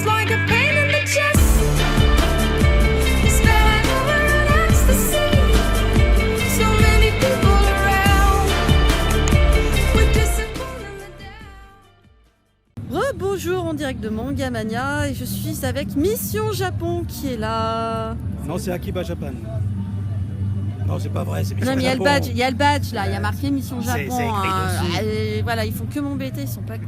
just like a pain in the chest. You're spilling over in ecstasy. So many people around. We're disappointed in the down. Bonjour, en direct de Mangamania et je suis avec Mission Japon qui est là. Non, c'est Akiba Japan. Non, c'est pas vrai, c'est Mission Non mais Japon. il y a le badge là, il y a marqué Mission Japon. C'est écrit dessus. Et voilà, ils font que m'embêter, ils sont pas cool.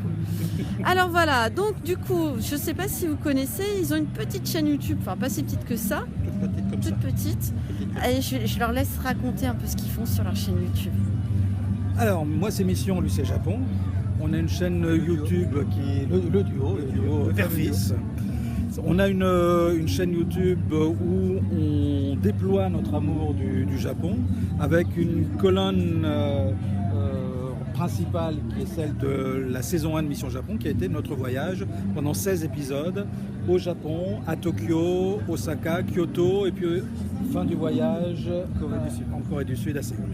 Alors voilà, donc du coup, je sais pas si vous connaissez, ils ont une petite chaîne YouTube, enfin pas si petite que ça, Toute petite comme ça. toute petite. Et je leur laisse raconter un peu ce qu'ils font sur leur chaîne YouTube. Alors, moi, c'est Mission Lucé Japon. On a une chaîne YouTube qui est le duo Père-Fils. On a une chaîne YouTube où on déploie notre amour du Japon avec une colonne principale qui est celle de la saison 1 de Mission Japon qui a été notre voyage pendant 16 épisodes au Japon, à Tokyo, Osaka, Kyoto et puis fin du voyage en Corée du Sud à Séoul.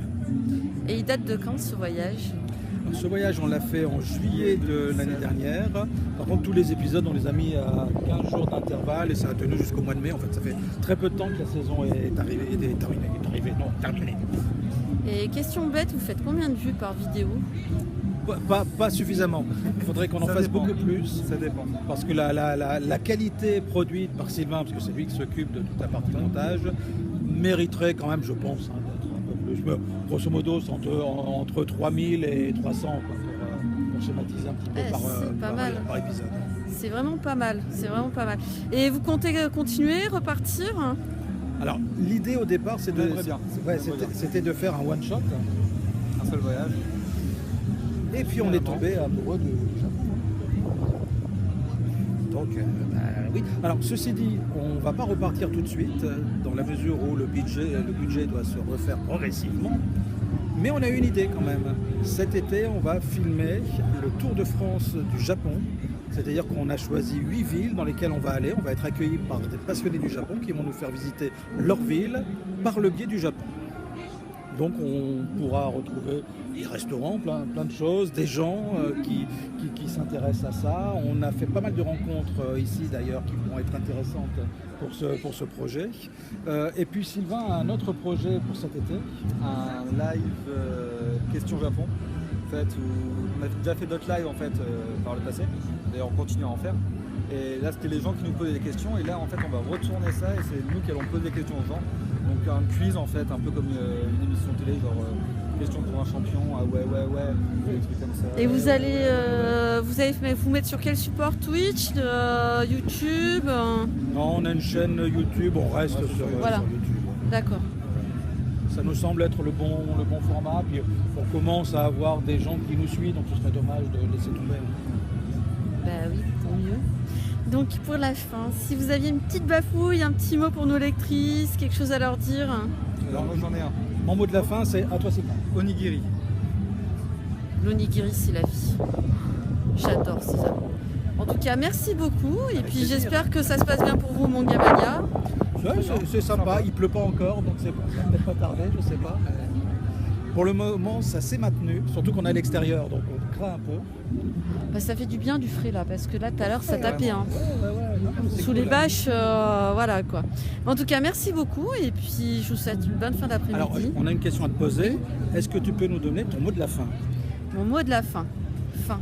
Et il date de quand ce voyage? Ce voyage, on l'a fait en juillet de l'année dernière. Par contre, tous les épisodes, on les a mis à 15 jours d'intervalle et ça a tenu jusqu'au mois de mai. En fait, ça fait très peu de temps que la saison est terminée. Et question bête, vous faites combien de vues par vidéo? Pas suffisamment. Il faudrait qu'on en fasse beaucoup plus. Ça dépend. Parce que la qualité produite par Sylvain, parce que c'est lui qui s'occupe de toute la partie montage, mériterait quand même, je pense, d'être un peu plus. Mais, grosso modo, c'est entre 3000 et 300 quoi, pour schématiser un petit peu par épisode. C'est vraiment pas mal, c'est vraiment pas mal. Et vous comptez continuer, repartir? Alors, l'idée au départ, c'était de faire un one-shot. Un seul voyage. Et puis on est tombé amoureux du Japon. Donc, oui. Alors, ceci dit, on ne va pas repartir tout de suite, dans la mesure où le budget doit se refaire progressivement. Mais on a une idée quand même. Cet été, on va filmer le Tour de France du Japon. C'est-à-dire qu'on a choisi 8 villes dans lesquelles on va aller. On va être accueillis par des passionnés du Japon qui vont nous faire visiter leur ville par le biais du Japon. Donc on pourra retrouver des restaurants, plein de choses, des gens qui s'intéressent à ça. On a fait pas mal de rencontres ici d'ailleurs qui vont être intéressantes pour ce projet. Et puis Sylvain a un autre projet pour cet été. Un live question Japon. En fait, où on a déjà fait d'autres lives en fait, par le passé. D'ailleurs on continue à en faire. Et là c'était les gens qui nous posaient des questions et là en fait on va retourner ça et c'est nous qui allons poser des questions aux gens. Donc un quiz en fait, un peu comme une émission télé, genre question pour un champion, ah ouais, des trucs comme ça. Et vous allez vous mettre sur quel support? Twitch, YouTube Non, on a une chaîne YouTube, on reste sur YouTube. D'accord. Ça nous semble être le bon format, puis on commence à avoir des gens qui nous suivent, donc ce serait dommage de laisser tomber. Bah oui, tant mieux. Donc pour la fin, si vous aviez une petite bafouille, un petit mot pour nos lectrices, quelque chose à leur dire? Alors moi j'en ai un. Mon mot de la fin, c'est à toi c'est quoi? Onigiri. L'onigiri, c'est la vie. J'adore ces amours. En tout cas, merci beaucoup. Et puis j'espère que ça se passe bien pour vous, Mangamania. C'est sympa, il pleut pas encore, donc c'est peut-être pas tardé, je sais pas. Mais pour le moment, ça s'est maintenu, surtout qu'on est à l'extérieur, donc on craint un peu. Bah, ça fait du bien du frais là, parce que là tout à l'heure ça tapait. Hein. Non, Sous les bâches, voilà quoi. En tout cas, merci beaucoup et puis je vous souhaite une bonne fin d'après-midi. Alors, on a une question à te poser. Est-ce que tu peux nous donner ton mot de la fin? Mon mot de la fin. Fin.